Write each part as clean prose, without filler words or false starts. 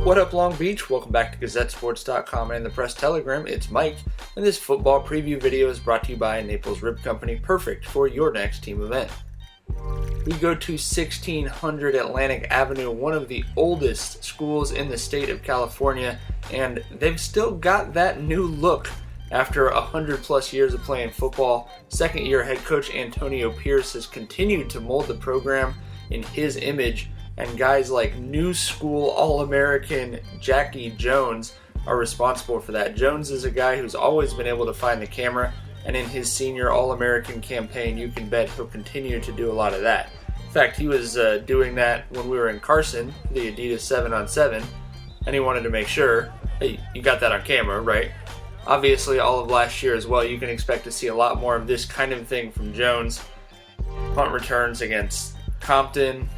What up, Long Beach? Welcome back to GazetteSports.com and the Press Telegram. It's Mike, and this football preview video is brought to you by Naples Rib Company, perfect for your next team event. We go to 1600 Atlantic Avenue, one of the oldest schools in the state of California, and they've still got that new look after 100 plus years of playing football. Second year head coach Antonio Pierce has continued to mold the program in his image, and guys like new school All-American Jackie Jones are responsible for that. Jones is a guy who's always been able to find the camera, and in his senior All-American campaign, you can bet he'll continue to do a lot of that. In fact, he was doing that when we were in Carson, the Adidas 7-on-7, and he wanted to make sure, hey, you got that on camera, right? Obviously, all of last year as well, you can expect to see a lot more of this kind of thing from Jones. Punt returns against Compton,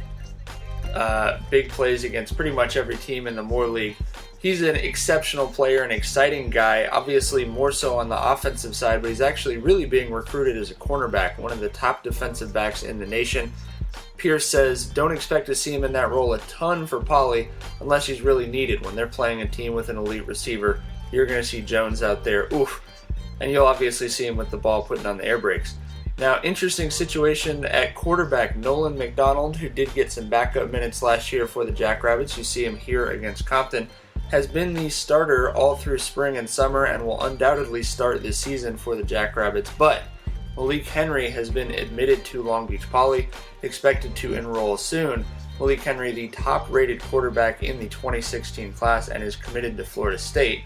big plays against pretty much every team in the Moore League. He's an exceptional player, an exciting guy, obviously more so on the offensive side, but he's actually really being recruited as a cornerback, one of the top defensive backs in the nation. Pierce says don't expect to see him in that role a ton for Poly unless he's really needed. When they're playing a team with an elite receiver, you're going to see Jones out there, and you'll obviously see him with the ball putting on the air brakes. Now, interesting situation at quarterback. Nolan McDonald, who did get some backup minutes last year for the Jackrabbits, you see him here against Compton, has been the starter all through spring and summer and will undoubtedly start this season for the Jackrabbits. But Malik Henry has been admitted to Long Beach Poly, expected to enroll soon. Malik Henry, the top-rated quarterback in the 2016 class, and is committed to Florida State.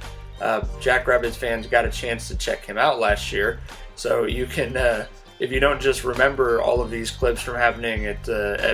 Jackrabbits fans got a chance to check him out last year, so you can, if you don't just remember all of these clips from happening at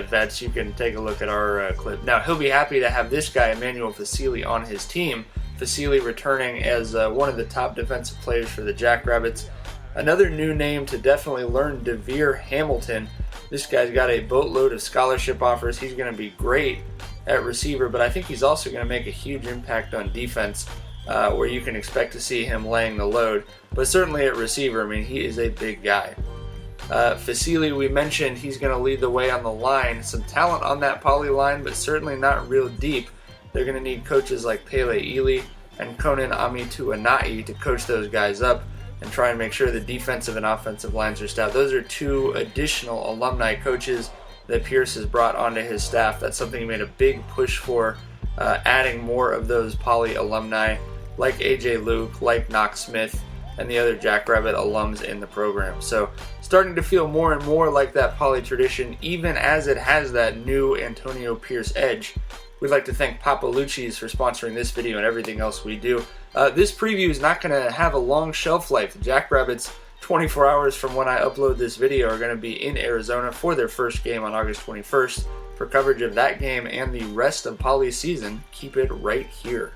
Vets, you can take a look at our clip. Now, he'll be happy to have this guy, Emmanuel Fasili, on his team. Fasili returning as one of the top defensive players for the Jackrabbits. Another new name to definitely learn, Devere Hamilton. This guy's got a boatload of scholarship offers. He's going to be great at receiver, but I think he's also going to make a huge impact on defense, where you can expect to see him laying the load. But certainly at receiver, I mean, he is a big guy. Fasili, we mentioned he's going to lead the way on the line. Some talent on that Poly line, but certainly not real deep. They're going to need coaches like Pele Ely and Conan Amituanai to coach those guys up and try and make sure the defensive and offensive lines are stout. Those are two additional alumni coaches that Pierce has brought onto his staff. That's something he made a big push for, adding more of those Poly alumni like AJ Luke, like Knox Smith, and the other Jackrabbit alums in the program. So starting to feel more and more like that Poly tradition, even as it has that new Antonio Pierce edge. We'd like to thank Papa Lucci's for sponsoring this video and everything else we do. This preview is not going to have a long shelf life. The Jackrabbits, 24 hours from when I upload this video, are going to be in Arizona for their first game on August 21st. For coverage of that game and the rest of Poly's season, keep it right here.